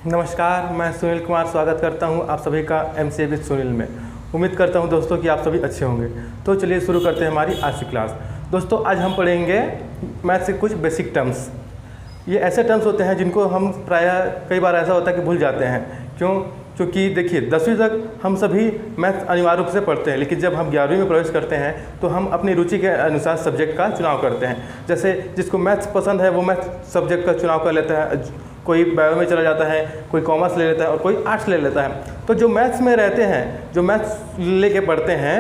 नमस्कार, मैं सुनील कुमार स्वागत करता हूं आप सभी का MCA विद सुनील में। उम्मीद करता हूं दोस्तों कि आप सभी अच्छे होंगे। तो चलिए शुरू करते हैं हमारी आज की क्लास। दोस्तों आज हम पढ़ेंगे मैथ से कुछ बेसिक टर्म्स। ये ऐसे टर्म्स होते हैं जिनको हम प्रायः कई बार ऐसा होता है कि भूल जाते हैं। क्योंकि देखिए 10वीं तक हम सभी मैथ अनिवार्य रूप से पढ़ते हैं, लेकिन जब हम 11वीं में प्रवेश करते हैं तो हम अपनी रुचि के अनुसार सब्जेक्ट का चुनाव करते हैं। जैसे जिसको मैथ्स पसंद है वो मैथ सब्जेक्ट का चुनाव कर लेता है, कोई बायो में चला जाता है, कोई कॉमर्स ले लेता है और कोई आर्ट्स ले लेता है। तो जो मैथ्स में रहते हैं, जो मैथ्स लेके पढ़ते हैं,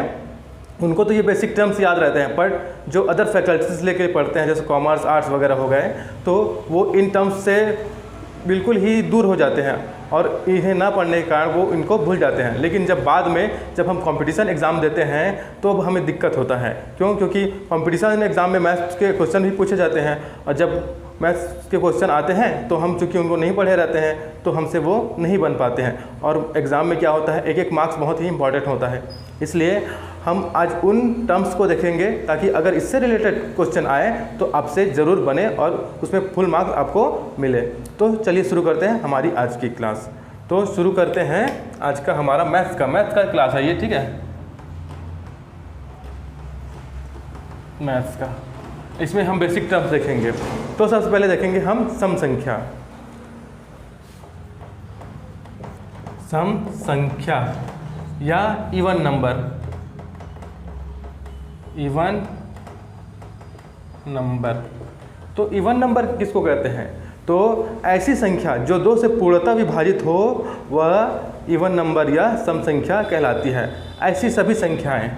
उनको तो ये बेसिक टर्म्स याद रहते हैं, पर जो अदर फैकल्टीज लेके पढ़ते हैं जैसे कॉमर्स आर्ट्स वगैरह हो गए, तो वो इन टर्म्स से बिल्कुल ही दूर हो जाते हैं और इन्हें ना पढ़ने के कारण वो इनको भूल जाते हैं। लेकिन बाद में जब हम कंपटीशन एग्ज़ाम देते हैं तो अब हमें दिक्कत होता है। क्योंकि कंपटीशन एग्ज़ाम में मैथ्स के क्वेश्चन भी पूछे जाते हैं और जब मैथ्स के क्वेश्चन आते हैं तो हम चूँकि उनको नहीं पढ़े रहते हैं तो हमसे वो नहीं बन पाते हैं। और एग्ज़ाम में क्या होता है, एक एक मार्क्स बहुत ही इंपॉर्टेंट होता है। इसलिए हम आज उन टर्म्स को देखेंगे ताकि अगर इससे रिलेटेड क्वेश्चन आए तो आपसे ज़रूर बने और उसमें फुल मार्क्स आपको मिले। तो चलिए शुरू करते हैं हमारी आज की क्लास। तो शुरू करते हैं आज का हमारा मैथ्स का क्लास है ये, ठीक है। मैथ्स का इसमें हम बेसिक टर्म्स देखेंगे। तो सबसे पहले देखेंगे हम सम संख्या या इवन नंबर। तो इवन नंबर किसको कहते हैं? तो ऐसी संख्या जो 2 से पूर्णतः विभाजित हो वह इवन नंबर या सम संख्या कहलाती है। ऐसी सभी संख्याएं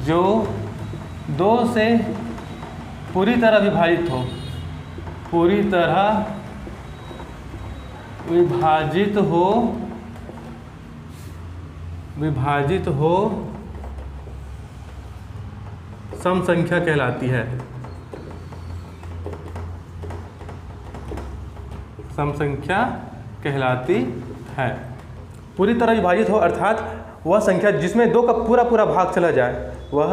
जो 2 से पूरी तरह विभाजित हो सम संख्या कहलाती है। सम संख्या कहलाती है। पूरी तरह विभाजित हो अर्थात वह संख्या जिसमें 2 का पूरा भाग चला जाए वह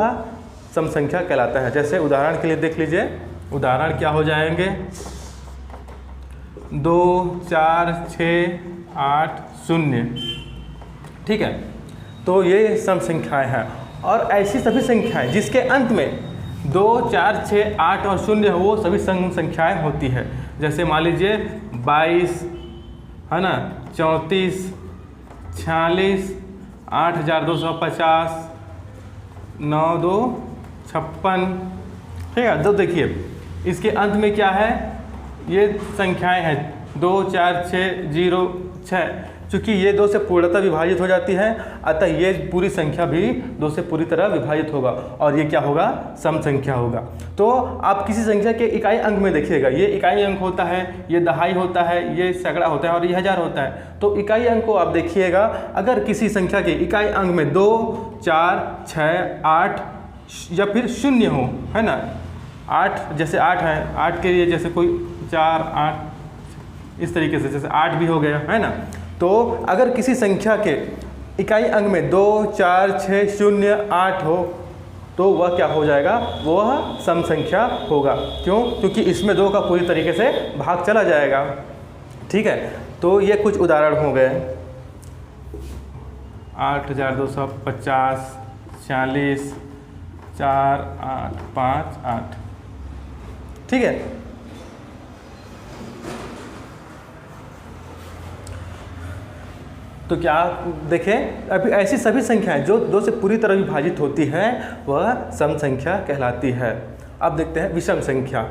सम संख्या कहलाता है। जैसे उदाहरण के लिए देख लीजिए, उदाहरण क्या हो जाएंगे, 2 4 6 8 0, ठीक है। तो ये सम संख्याएं हैं। और ऐसी सभी संख्याएं जिसके अंत में 2 4 6 8 और 0 वो सभी सम संख्याएं होती है। जैसे मान लीजिए 22 है ना, 34 46 8250 92 56, ठीक है। तो देखिए इसके अंत में क्या है, ये संख्याएं हैं 2 4 6 0 6। चूँकि ये 2 से पूर्णतः विभाजित हो जाती है अतः ये पूरी संख्या भी 2 से पूरी तरह विभाजित होगा और ये क्या होगा, सम संख्या होगा। तो आप किसी संख्या के इकाई अंक में देखिएगा, ये इकाई अंक होता है, ये दहाई होता है, ये सैकड़ा होता है और ये हज़ार होता है। तो इकाई अंक को आप देखिएगा, अगर किसी संख्या के इकाई अंक में 2 4 6 8 या फिर 0 हो, है ना, 8 जैसे 8 है, 8 के लिए जैसे कोई 4 8 इस तरीके से, जैसे 8 भी हो गया, है ना। तो अगर किसी संख्या के इकाई अंक में 2 4 6 0 8 हो तो वह क्या हो जाएगा, वह सम संख्या होगा। क्यों? क्योंकि इसमें 2 का पूरी तरीके से भाग चला जाएगा, ठीक है। तो ये कुछ उदाहरण हो गए, 8250 46 4 8 5 8, ठीक है। तो क्या देखें, अभी ऐसी सभी संख्याएं जो 2 से पूरी तरह विभाजित होती हैं वह सम संख्या कहलाती है। अब देखते हैं विषम संख्या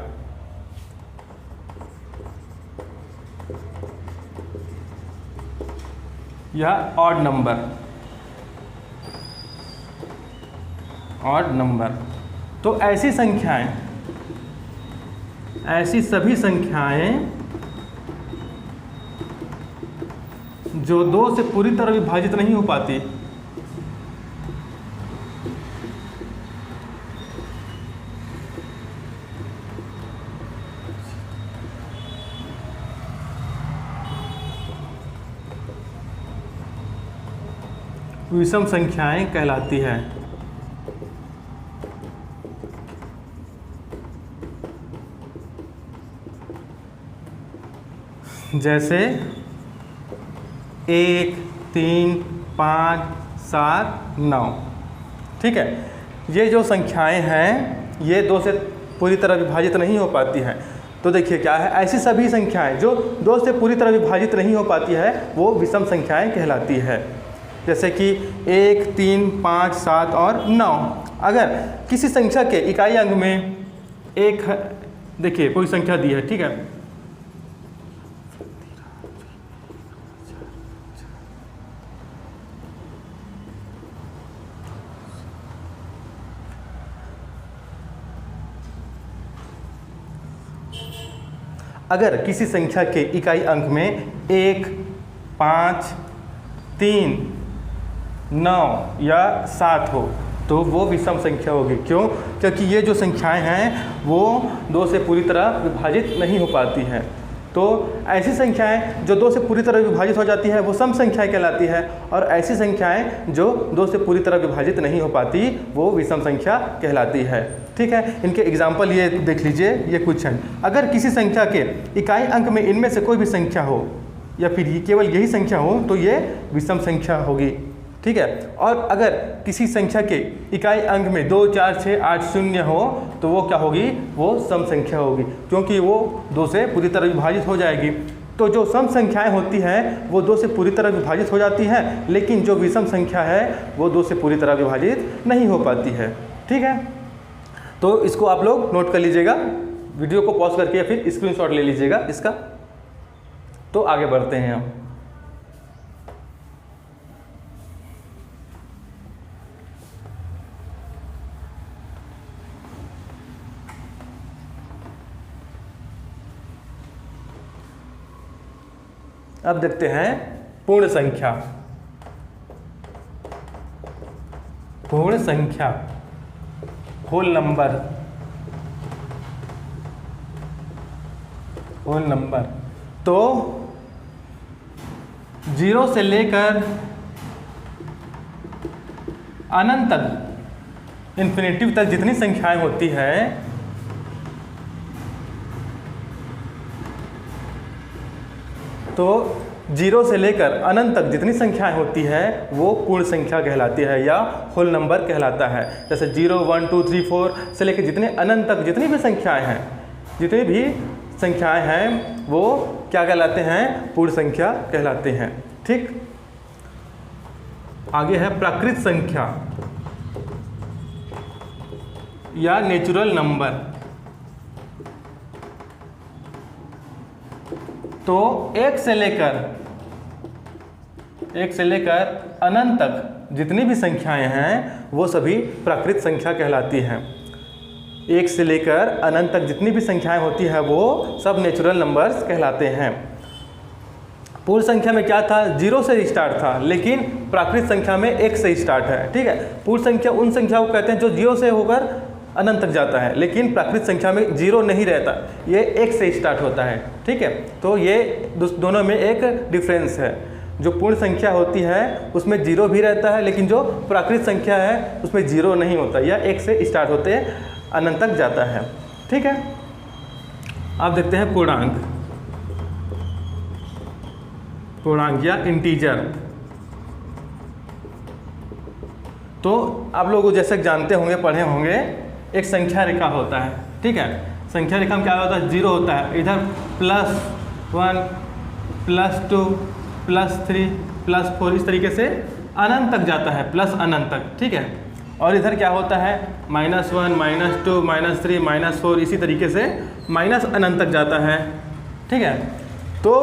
या ऑड नंबर। तो ऐसी सभी संख्याएं जो 2 से पूरी तरह विभाजित नहीं हो पाती, विषम संख्याएं कहलाती है। जैसे 1, 3, 5, 7, 9। ठीक है, ये जो संख्याएं हैं ये 2 से पूरी तरह विभाजित नहीं हो पाती हैं। तो देखिए क्या है, ऐसी सभी संख्याएं जो 2 से पूरी तरह विभाजित नहीं हो पाती है वो विषम संख्याएं कहलाती है। जैसे कि 1, 3, 5, 7 और 9। अगर किसी संख्या के इकाई अंक में एक, देखिए कोई संख्या दी है, ठीक है, अगर किसी संख्या के इकाई अंक में 1, 5, 3, 9 या 7 हो तो वो विषम संख्या होगी। क्यों? क्योंकि ये जो संख्याएं हैं वो 2 से पूरी तरह विभाजित नहीं हो पाती हैं। तो ऐसी संख्याएं जो 2 से पूरी तरह विभाजित हो जाती है वो सम संख्याएं कहलाती है, और ऐसी संख्याएं जो 2 से पूरी तरह विभाजित नहीं हो पाती वो विषम संख्या कहलाती है। ठीक है, इनके एग्जाम्पल ये देख लीजिए, ये कुछ हैं। अगर किसी संख्या के इकाई अंक में इनमें से कोई भी संख्या हो या फिर केवल यही संख्या हो तो ये विषम संख्या होगी। ठीक है, और अगर किसी संख्या के इकाई अंक में 2, 4, 6, 8 शून्य हो तो वो क्या होगी? वो सम संख्या होगी, क्योंकि वो 2 से पूरी तरह विभाजित हो जाएगी। तो जो सम संख्याएं होती हैं वो 2 से पूरी तरह विभाजित हो जाती हैं, लेकिन जो विषम संख्या है वो 2 से पूरी तरह विभाजित नहीं हो पाती है। ठीक है, तो इसको आप लोग नोट कर लीजिएगा, वीडियो को पॉज करके या फिर स्क्रीनशॉट ले लीजिएगा इसका। तो आगे बढ़ते हैं हम। अब देखते हैं पूर्ण संख्या। पूर्ण संख्या, होल नंबर, होल नंबर। तो 0 से लेकर अनंत तक, इन्फिनिटी तक जितनी संख्याएं होती हैं तो 0 से लेकर अनंत तक जितनी संख्याएं होती है वो पूर्ण संख्या कहलाती है या होल नंबर कहलाता है। जैसे 0, 1, 2, 3, 4 से लेकर जितने अनंत तक जितनी भी संख्याएं हैं, जितनी भी संख्याएं हैं वो क्या कहलाते हैं? पूर्ण संख्या कहलाते हैं। ठीक, आगे है प्राकृत संख्या या नेचुरल नंबर। तो 1 से लेकर अनंत तक जितनी भी संख्याएं हैं वो सभी प्राकृत संख्या कहलाती हैं। 1 से लेकर अनंत तक जितनी भी संख्याएं होती हैं वो सब नेचुरल नंबर्स कहलाते हैं। पूर्ण संख्या में क्या था? 0 से स्टार्ट था, लेकिन प्राकृत संख्या में 1 से स्टार्ट है। ठीक है, पूर्ण संख्या उन संख्या को कहते हैं जो 0 से होकर अनंत तक जाता है, लेकिन प्राकृत संख्या में 0 नहीं रहता, ये 1 से स्टार्ट होता है। ठीक है, तो ये दोनों में एक डिफरेंस है। जो पूर्ण संख्या होती है उसमें 0 भी रहता है, लेकिन जो प्राकृत संख्या है उसमें 0 नहीं होता, या 1 से स्टार्ट होते अनंत तक जाता है। ठीक है, अब देखते हैं पूर्णांक। पूर्णांक या इंटीजर। तो आप लोग जैसे जानते होंगे, पढ़े होंगे, एक संख्या रेखा होता है। ठीक है, संख्या रेखा में क्या होता है? 0 होता है, इधर +1, +2, +3, +4 इस तरीके से अनंत तक जाता है, प्लस अनंत तक। ठीक है, और इधर क्या होता है? -1, -2, -3, -4 इसी तरीके से माइनस अनंत तक जाता है। ठीक है, तो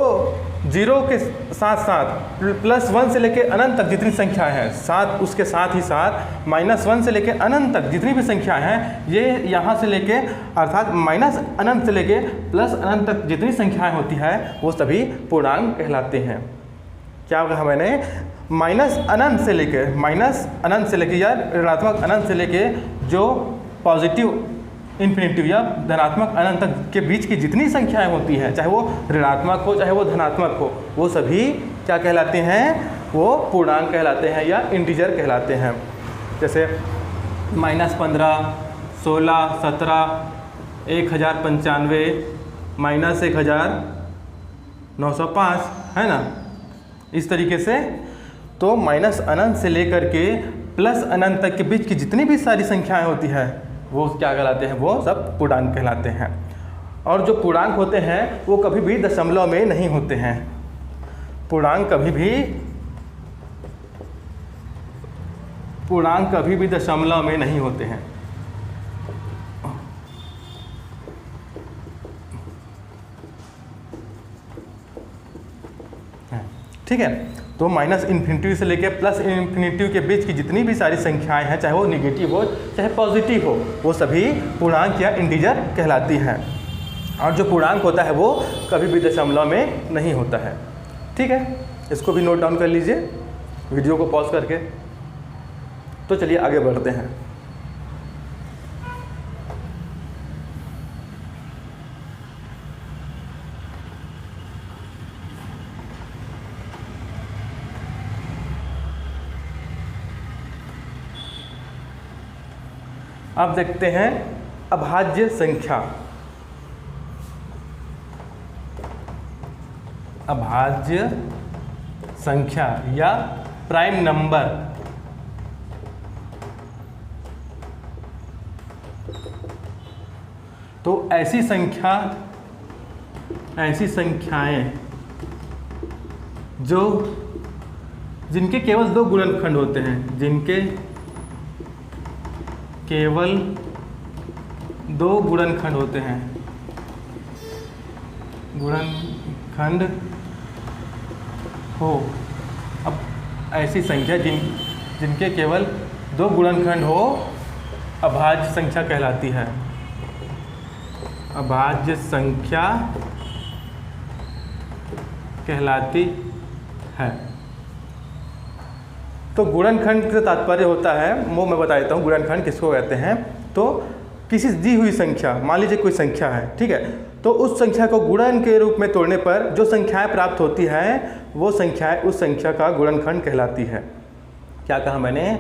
0 के साथ साथ +1 से लेकर अनंत तक जितनी संख्या है, साथ उसके साथ ही साथ -1 से लेकर अनंत तक जितनी भी संख्या है, ये यहाँ से लेके अर्थात माइनस अनंत से लेके प्लस अनंत तक जितनी संख्याएं होती है वो सभी पूर्णांक कहलाते हैं। क्या कहा मैंने? माइनस अनंत से लेके या ऋणात्मक अनंत से लेके जो पॉजिटिव इन्फिनिटिव या धनात्मक अनंत तक के बीच की जितनी संख्याएं होती हैं, चाहे वो ऋणात्मक हो चाहे वो धनात्मक हो, वो सभी क्या कहलाते हैं? वो पूर्णांक कहलाते हैं या इंटीजर कहलाते हैं। जैसे -15, 16, 17, 1095, -1000, 905, है ना, इस तरीके से। तो माइनस अनंत से लेकर के प्लस अनंत तक के बीच की जितनी भी सारी संख्याएं होती है वो क्या कहलाते हैं, वो सब पूर्णांक कहलाते हैं। और जो पूर्णांक होते हैं वो कभी भी दशमलव में नहीं होते हैं। पूर्णांक कभी भी दशमलव में नहीं होते हैं। ठीक है, तो माइनस इन्फिनिटी से लेकर प्लस इन्फिनिटी के बीच की जितनी भी सारी संख्याएं हैं, चाहे वो निगेटिव हो चाहे पॉजिटिव हो, वो सभी पूर्णांक या इंटीजर कहलाती हैं। और जो पूर्णांक होता है वो कभी भी दशमलव में नहीं होता है। ठीक है, इसको भी नोट डाउन कर लीजिए वीडियो को पॉज करके। तो चलिए आगे बढ़ते हैं। अब देखते हैं अभाज्य संख्या। अभाज्य संख्या या प्राइम नंबर। तो ऐसी संख्याएं जो जिनके केवल दो गुणनखंड होते हैं, जिनके केवल दो गुणनखंड होते हैं, गुणनखंड हो। अब ऐसी संख्या जिनके केवल दो गुणनखंड हो अभाज्य संख्या कहलाती है। अभाज्य संख्या कहलाती है। तो गुणनखंड से तात्पर्य होता है, वो मैं बता देता हूँ गुणनखंड किसको कहते हैं। तो किसी दी हुई संख्या, मान लीजिए कोई संख्या है, ठीक है, तो उस संख्या को गुणन के रूप में तोड़ने पर जो संख्याएं प्राप्त होती हैं वो संख्याएं उस संख्या का गुणनखंड कहलाती है। क्या कहा मैंने?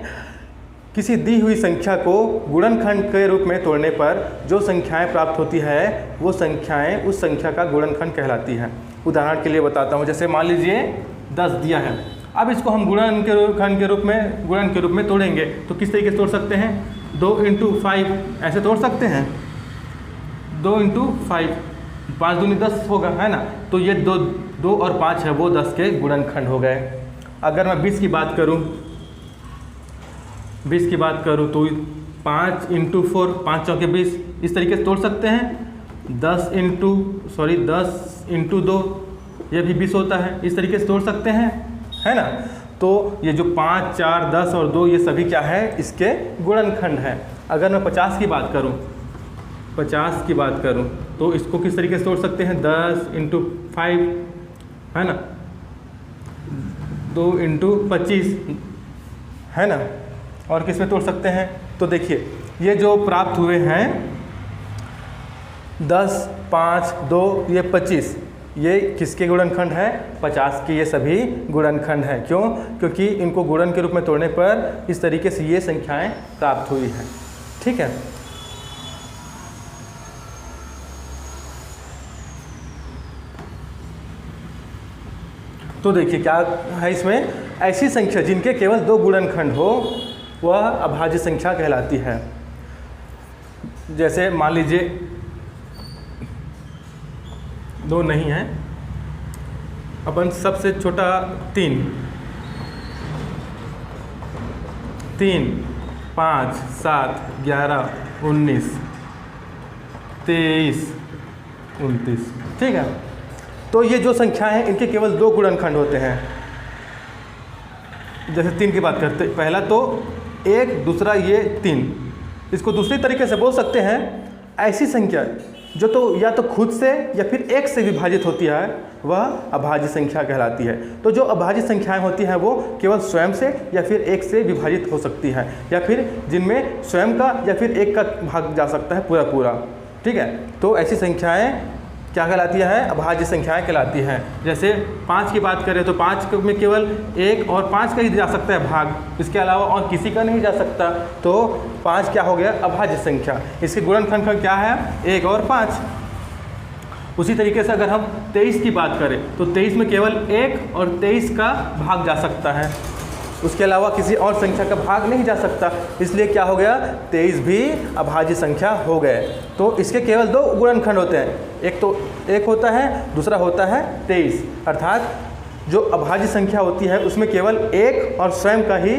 किसी दी हुई संख्या को गुणनखंड के रूप में तोड़ने पर जो संख्याएं प्राप्त होती है वो संख्याएं उस संख्या का गुणनखंड कहलाती है। उदाहरण के लिए बताता हूँ, जैसे मान लीजिए 10 दिया है। अब इसको हम गुणन के रूप में तोड़ेंगे तो किस तरीके से तोड़ सकते हैं? 2 × 5 ऐसे तोड़ सकते हैं। 2 × 5, 5 दूनी 10 होगा, है ना। तो ये 2 और 5 है वो 10 के गुणनखंड हो गए। अगर मैं 20 की बात करूं तो 5 × 4, 5 चौके 20, इस तरीके से तोड़ सकते हैं। 10 × 2 ये भी 20 होता है, इस तरीके से तोड़ सकते हैं, है ना। तो ये जो 5, 4, 10 और 2 ये सभी क्या है? इसके गुणनखंड है। अगर मैं 50 की बात करूं तो इसको किस तरीके से तोड़ सकते हैं? 10 × 5, है ना, 2 × 25, है ना। और किस में तोड़ सकते हैं? तो देखिए ये जो प्राप्त हुए हैं 10, 5, 2, ये 25, ये किसके गुणनखंड है? 50 के ये सभी गुणनखंड हैं। क्यों? क्योंकि इनको गुणन के रूप में तोड़ने पर इस तरीके से ये संख्याएं प्राप्त हुई हैं। ठीक है, तो देखिए क्या है इसमें? ऐसी संख्या जिनके केवल दो गुणनखंड हो वह अभाज्य संख्या कहलाती है। जैसे मान लीजिए 2 नहीं है, अपन सबसे छोटा 3, 5, 7, 11, 19, 23, 29, ठीक है। तो ये जो संख्या है इनके केवल 2 गुणनखंड होते हैं। जैसे 3 की बात करते, पहला तो 1, दूसरा ये 3। इसको दूसरी तरीके से बोल सकते हैं, ऐसी संख्या जो तो या तो खुद से या फिर 1 से विभाजित होती है वह अभाज्य संख्या कहलाती है। तो जो अभाज्य संख्याएं होती हैं वो केवल स्वयं से या फिर 1 से विभाजित हो सकती है, या फिर जिनमें स्वयं का या फिर 1 का भाग जा सकता है पूरा। ठीक है, तो ऐसी संख्याएं क्या कहलाती है? अभाज्य संख्याएं कहलाती हैं। जैसे 5 की बात करें तो 5 में केवल 1 और 5 का ही जा सकता है भाग, इसके अलावा और किसी का नहीं जा सकता। तो 5 क्या हो गया? अभाज्य संख्या। इसके गुणनखंड क्या है? 1 और 5। उसी तरीके से अगर हम 23 की बात करें तो 23 में केवल 1 और 23 का भाग जा सकता है, उसके अलावा किसी और संख्या का भाग नहीं जा सकता। इसलिए क्या हो गया, 23 भी अभाज्य संख्या हो गए। तो इसके केवल 2 गुणनखंड होते हैं, एक तो 1 होता है, दूसरा होता है 23। अर्थात जो अभाज्य संख्या होती है उसमें केवल 1 और स्वयं का ही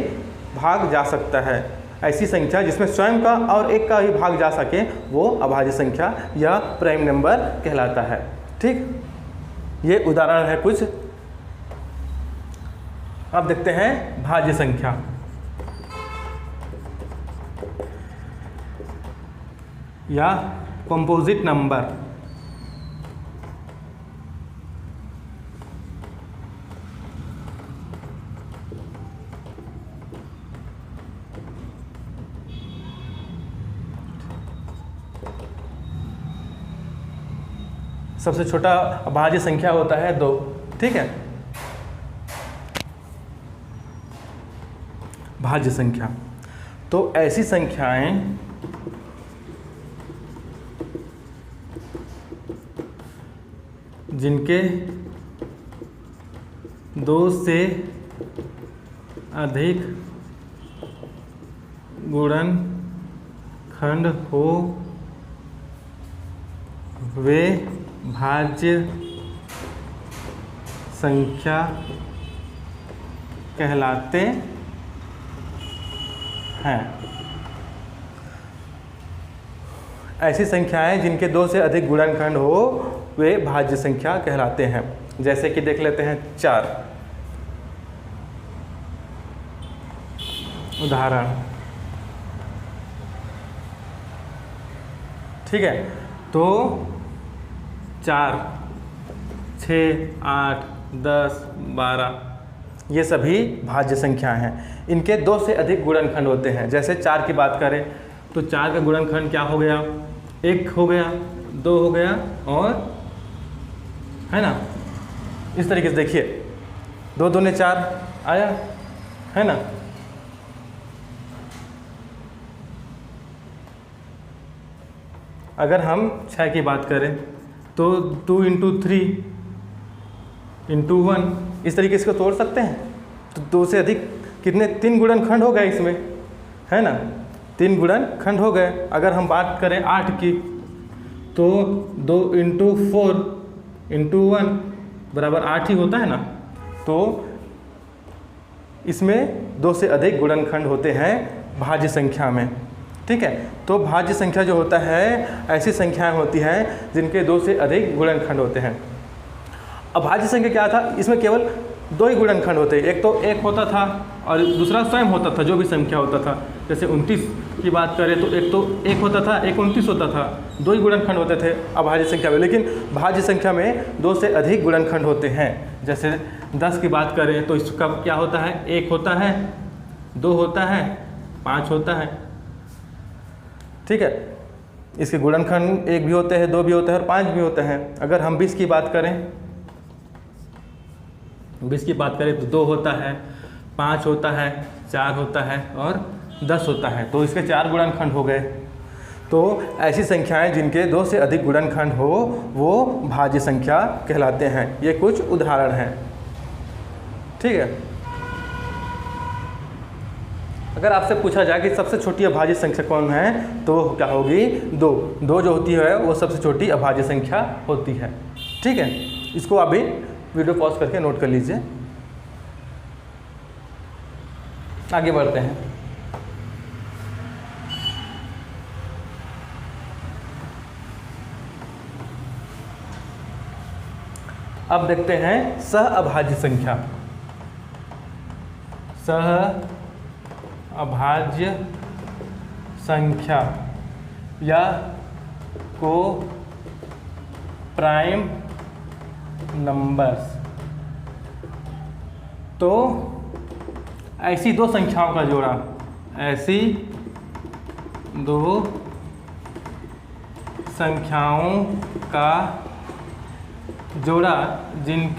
भाग जा सकता है। ऐसी संख्या जिसमें स्वयं का और 1 का ही भाग जा सके वो अभाज्य संख्या या प्राइम नंबर कहलाता है। ठीक, ये उदाहरण है कुछ। अब देखते हैं भाज्य संख्या। या कंपोजिट नंबर। सबसे छोटा अभाज्य संख्या होता है 2। ठीक है, भाज्य संख्या। तो ऐसी संख्याएं जिनके 2 से अधिक गुणनखंड हो वे भाज्य संख्या कहलाते हैं। ऐसी संख्याएं जिनके 2 से अधिक गुणनखंड हो वे भाज्य संख्या कहलाते हैं। जैसे कि देख लेते हैं 4 उदाहरण। ठीक है, तो 4, 6, 8, 10, 12 ये सभी भाज्य संख्याएं हैं। इनके 2 से अधिक गुणनखंड होते हैं। जैसे 4 की बात करें तो 4 का गुणनखंड क्या हो गया, 1 हो गया, 2 हो गया और है ना, इस तरीके से देखिए 2 दूने 4 आया, है ना। अगर हम 6 की बात करें तो 2 × 3 × 1 इस तरीके से इसको तोड़ सकते हैं। तो 2 से अधिक कितने 3 गुणनखंड हो गए इसमें, है ना, 3 गुणनखंड हो गए। अगर हम बात करें 8 की तो 2 × 4 × 1 बराबर 8 ही होता है ना। तो इसमें 2 से अधिक गुणनखंड होते हैं भाज्य संख्या में। ठीक है, तो भाज्य संख्या जो होता है ऐसी संख्याएं होती हैं जिनके 2 से अधिक गुणनखंड होते हैं। अभाज्य संख्या क्या था, इसमें केवल 2 ही गुणनखंड होते हैं। एक तो 1 होता था और दूसरा स्वयं होता था, जो भी संख्या होता था। जैसे 29 की बात करें तो एक तो 1 होता था, एक 29 होता था, 2 ही गुणनखंड होते थे अभाज्य संख्या में। लेकिन भाज्य संख्या में 2 से अधिक गुणनखंड होते हैं। जैसे 10 की बात करें तो इसका क्या होता है, 1 होता है, 2 होता है, 5 होता है। ठीक है, इसके गुणनखंड 1 भी होते हैं, 2 भी होते हैं और 5 भी होते हैं। अगर हम 20 की बात करें, 20 की बात करें तो 2 होता है, 5 होता है, 4 होता है और 10 होता है। तो इसके 4 गुणनखंड हो गए। तो ऐसी संख्याएं जिनके 2 से अधिक गुणनखंड हो वो भाज्य संख्या कहलाते हैं। ये कुछ उदाहरण हैं। ठीक है, अगर आपसे पूछा जाए कि सबसे छोटी अभाज्य संख्या कौन है तो क्या होगी, 2 जो होती है वो सबसे छोटी अभाज्य संख्या होती है। ठीक है, इसको अभी वीडियो पॉज करके नोट कर लीजिए। आगे बढ़ते हैं। अब देखते हैं सह अभाज्य संख्या। सह अभाज्य संख्या या को प्राइम नंबर्स। तो ऐसी 2 संख्याओं का जोड़ा, ऐसी 2 संख्याओं का जोड़ा जिनका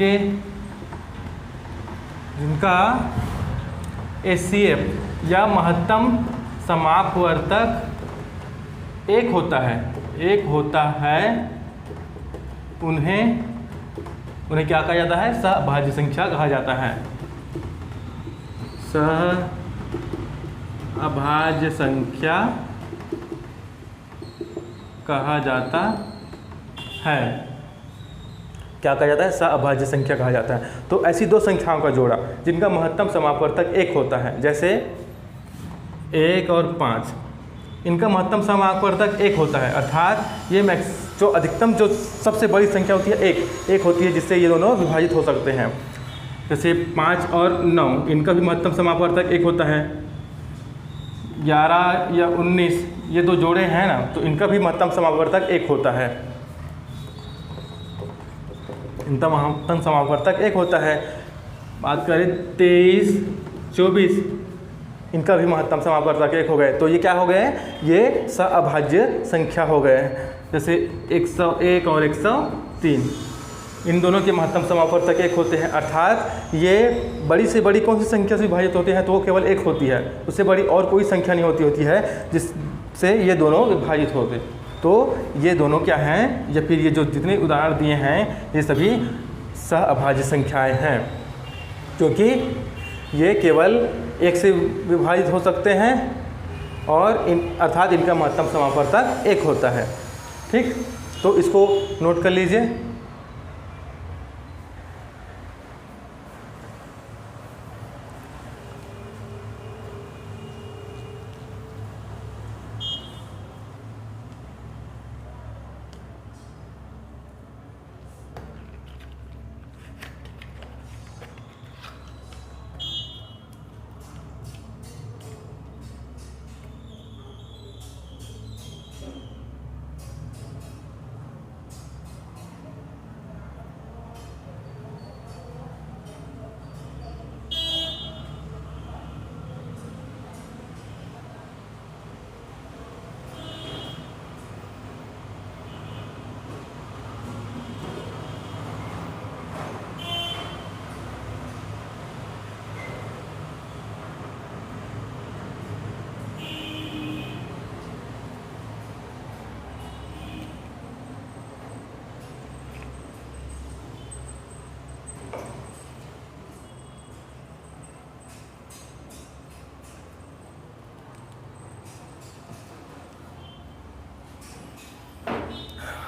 HCF या महत्तम समापवर्तक 1 होता है, उन्हें क्या कहा जाता है? सहअभाज्य संख्या कहा जाता है। सहअभाज्य संख्या कहा जाता है। क्या कहा जाता है? सहअभाज्य संख्या कहा जाता है। तो ऐसी दो संख्याओं का जोड़ा जिनका महत्तम समापवर्तक 1 होता है, जैसे 1 और 5, इनका महत्तम समापवर्तक 1 होता है, अर्थात ये जो अधिकतम जो सबसे बड़ी संख्या होती है 1 होती है, जिससे ये दोनों विभाजित हो सकते हैं। जैसे 5 और 9, इनका भी महत्तम समापवर्तक 1 होता है। 11 या 19, ये दो जोड़े हैं ना, तो इनका भी महत्तम समापवर्तक 1 होता है। इनका महत्तम समापवर्तक 1 होता है। बात करें 23, 24, इनका भी महत्तम समापवर्तक 1 हो गए। तो ये क्या हो गए? ये सहअभाज्य संख्या हो गए। जैसे 101 और 103, इन दोनों के महत्तम समापवर्तक 1 होते हैं, अर्थात ये बड़ी से बड़ी कौन सी संख्या से विभाजित होते हैं? तो वो केवल 1 होती है, उससे बड़ी और कोई संख्या नहीं होती है जिससे ये दोनों विभाजित होते। तो ये दोनों क्या हैं, या फिर ये जो जितने उदाहरण दिए हैं ये सभी सहअभाज्य संख्याएं हैं, क्योंकि ये केवल 1 से विभाजित हो सकते हैं और अर्थात इनका महत्तम समापवर्तक 1 होता है। ठीक, तो इसको नोट कर लीजिए।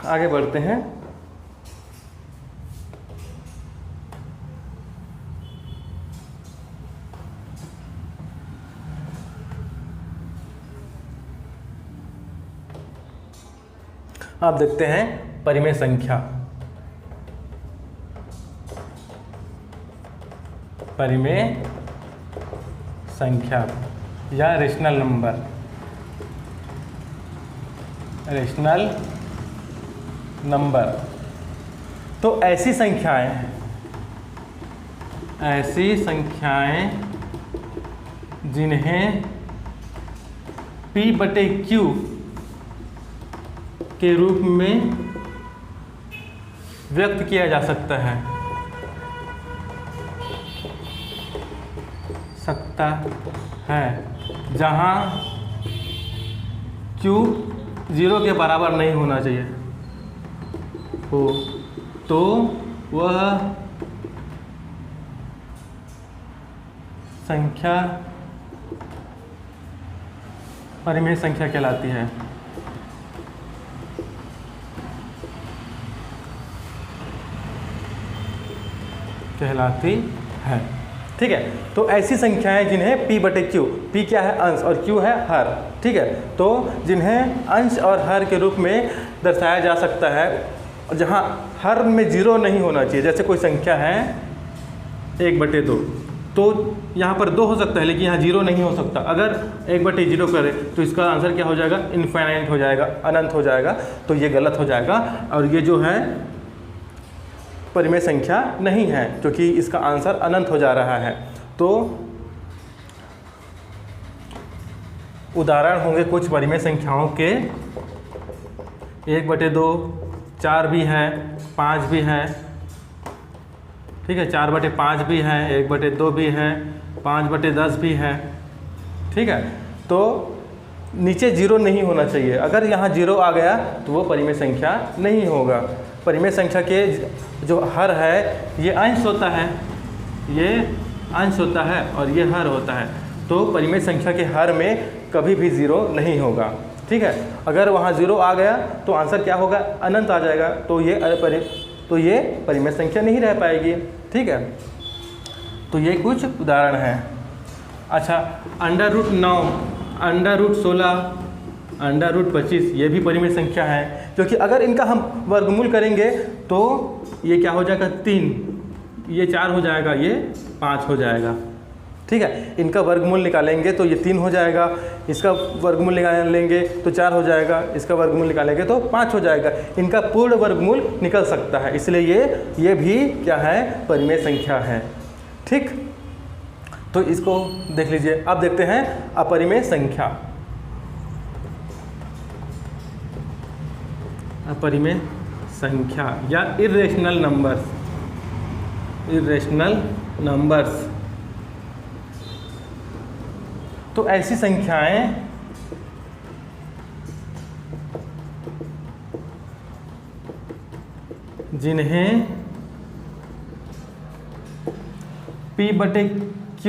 आगे बढ़ते हैं। आप देखते हैं परिमेय संख्या। परिमेय संख्या या रेशनल नंबर, रेशनल नंबर। तो ऐसी संख्याएं जिन्हें P/Q के रूप में व्यक्त किया जा सकता है, जहां Q 0 के बराबर नहीं होना चाहिए हो, तो वह संख्या परिमेय संख्या कहलाती है। ठीक है, तो ऐसी संख्याएं जिन्हें P/Q, P क्या है? अंश, और Q है हर। ठीक है, तो जिन्हें अंश और हर के रूप में दर्शाया जा सकता है, जहां हर में 0 नहीं होना चाहिए। जैसे कोई संख्या है 1/2, तो यहाँ पर 2 हो सकता है, लेकिन यहाँ 0 नहीं हो सकता। अगर 1/0 करें तो इसका आंसर क्या हो जाएगा? इनफाइनाइट हो जाएगा, अनंत हो जाएगा। तो ये गलत हो जाएगा, और ये जो है परिमेय संख्या नहीं है, क्योंकि इसका आंसर अनंत हो जा रहा है। तो उदाहरण होंगे कुछ परिमेय संख्याओं के, 1/2, 4 भी है, 5 भी है। ठीक है, 4/5 भी है, 1/2 भी है, 5/10 भी है। ठीक है, तो नीचे 0 नहीं होना चाहिए। अगर यहाँ 0 आ गया तो वो परिमेय संख्या नहीं होगा। परिमेय संख्या के जो हर है ये अंश होता है, ये अंश होता है और ये हर होता है। तो परिमेय संख्या के हर में कभी भी ज़ीरो नहीं होगा, ठीक है। अगर वहाँ ज़ीरो आ गया तो आंसर क्या होगा, अनंत आ जाएगा, तो ये परिमेय संख्या नहीं रह पाएगी, ठीक है। तो ये कुछ उदाहरण हैं। अच्छा, √9, √16, √25 ये भी परिमेय संख्या है, क्योंकि अगर इनका हम वर्गमूल करेंगे तो ये क्या हो जाएगा 3, ये 4 हो जाएगा, ये 5 हो जाएगा, ठीक है। इनका वर्गमूल निकालेंगे तो ये 3 हो जाएगा, इसका वर्गमूल निकालेंगे तो 4 हो जाएगा, इसका वर्गमूल निकालेंगे तो 5 हो जाएगा। इनका पूर्ण वर्गमूल निकल सकता है, इसलिए ये भी क्या है, परिमेय संख्या है, ठीक। तो इसको देख लीजिए। अब देखते हैं अपरिमेय संख्या। अपरिमेय संख्या या इर्रेशनल नंबर्स, इर्रेशनल नंबर्स। तो ऐसी संख्याएं जिन्हें P/Q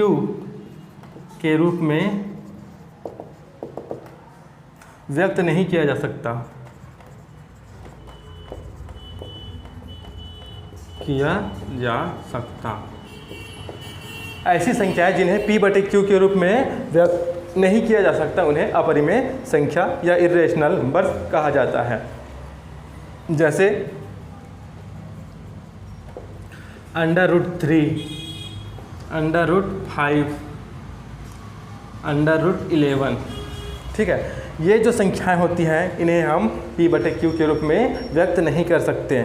के रूप में व्यक्त नहीं किया जा सकता, ऐसी संख्याएं जिन्हें P/Q के रूप में व्यक्त नहीं किया जा सकता उन्हें अपरिमेय संख्या या इर्रेशनल नंबर्स कहा जाता है। जैसे √3, √5, √11, ठीक है। ये जो संख्याएं होती हैं इन्हें हम P/Q के रूप में व्यक्त नहीं कर सकते,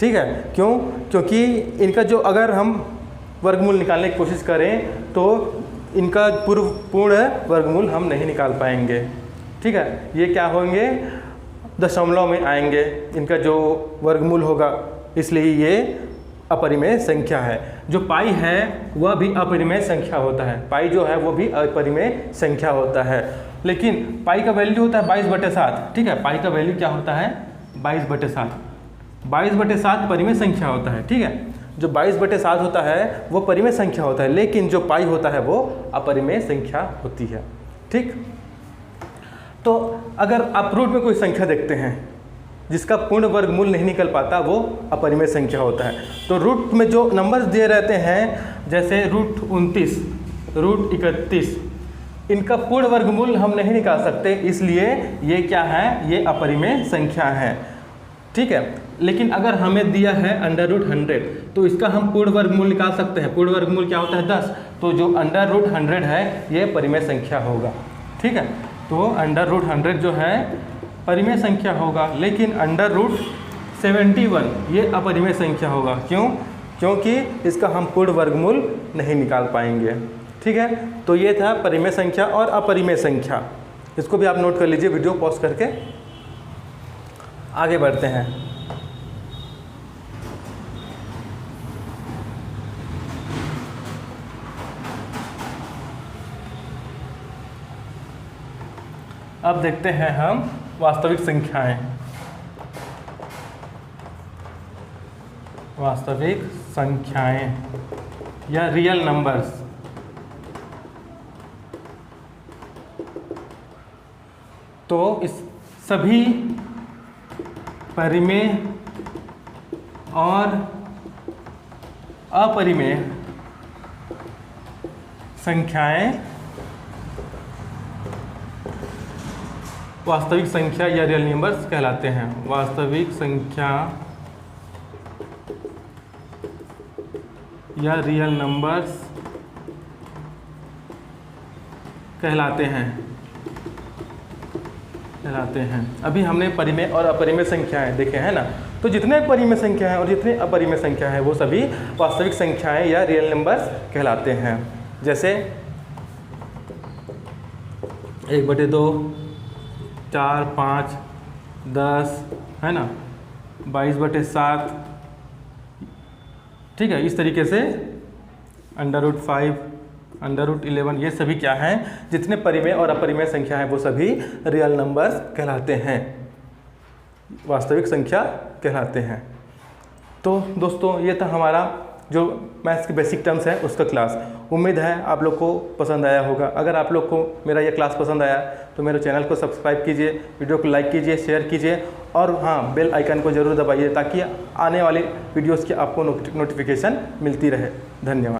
ठीक है। क्यों? क्योंकि इनका जो अगर हम वर्गमूल निकालने की कोशिश करें तो इनका पूर्ण वर्गमूल हम नहीं निकाल पाएंगे, ठीक है। ये क्या होंगे, दशमलव में आएंगे इनका जो वर्गमूल होगा, इसलिए ये अपरिमेय संख्या है। जो पाई है वह भी अपरिमेय संख्या होता है, पाई जो है वो भी अपरिमेय संख्या होता है। लेकिन पाई का वैल्यू होता है 22/7, ठीक है। पाई का वैल्यू क्या होता है, 22/7। 22/7 परिमेय संख्या होता है, ठीक है। जो 22/7 होता है वो परिमेय संख्या होता है, लेकिन जो पाई होता है वो अपरिमेय संख्या होती है, ठीक। तो अगर आप रूट में कोई संख्या देखते हैं जिसका पूर्ण वर्गमूल नहीं निकल पाता, वो अपरिमेय संख्या होता है। तो रूट में जो नंबर्स दिए रहते हैं, जैसे √29, √31, इनका पूर्ण वर्गमूल हम नहीं निकाल सकते, इसलिए ये क्या है, ये अपरिमेय संख्या है, ठीक है। लेकिन अगर हमें दिया है √100 तो इसका हम पूर्ण वर्गमूल निकाल सकते हैं। पूर्ण वर्गमूल क्या होता है, 10। तो जो √100 है ये परिमेय संख्या होगा, ठीक है। तो √100 जो है परिमेय संख्या होगा, लेकिन √71 ये अपरिमेय संख्या होगा। क्यों? क्योंकि इसका हम पूर्ण वर्गमूल नहीं निकाल पाएंगे, ठीक है। तो ये था परिमेय संख्या और अपरिमेय संख्या। इसको भी आप नोट कर लीजिए, वीडियो पॉज करके आगे बढ़ते हैं। अब देखते हैं हम वास्तविक संख्याएं। वास्तविक संख्याएं या रियल नंबर्स। तो इस सभी परिमेय और अपरिमेय संख्याएं वास्तविक संख्या या रियल नंबर्स कहलाते हैं। वास्तविक संख्या या रियल नंबर्स कहलाते हैं। अभी हमने परिमेय और अपरिमेय संख्याएं देखे हैं ना। तो जितने परिमेय संख्या हैं और जितने अपरिमेय संख्या हैं वो सभी वास्तविक संख्याएं या रियल नंबर्स कहलाते हैं। जैसे 1/2, 4, 5, 10 है ना, 22/7, ठीक है। इस तरीके से √5, √11 ये सभी क्या हैं, जितने परिमेय और अपरिमेय संख्या हैं वो सभी रियल नंबर्स कहलाते हैं, वास्तविक संख्या कहलाते हैं। तो दोस्तों ये था हमारा जो मैथ्स के बेसिक टर्म्स है उसका क्लास। उम्मीद है आप लोग को पसंद आया होगा। अगर आप लोग को मेरा ये क्लास पसंद आया तो मेरे चैनल को सब्सक्राइब कीजिए, वीडियो को लाइक कीजिए, शेयर कीजिए और हाँ, बेल आइकन को ज़रूर दबाइए ताकि आने वाली वीडियोस की आपको नोटिफिकेशन मिलती रहे। धन्यवाद।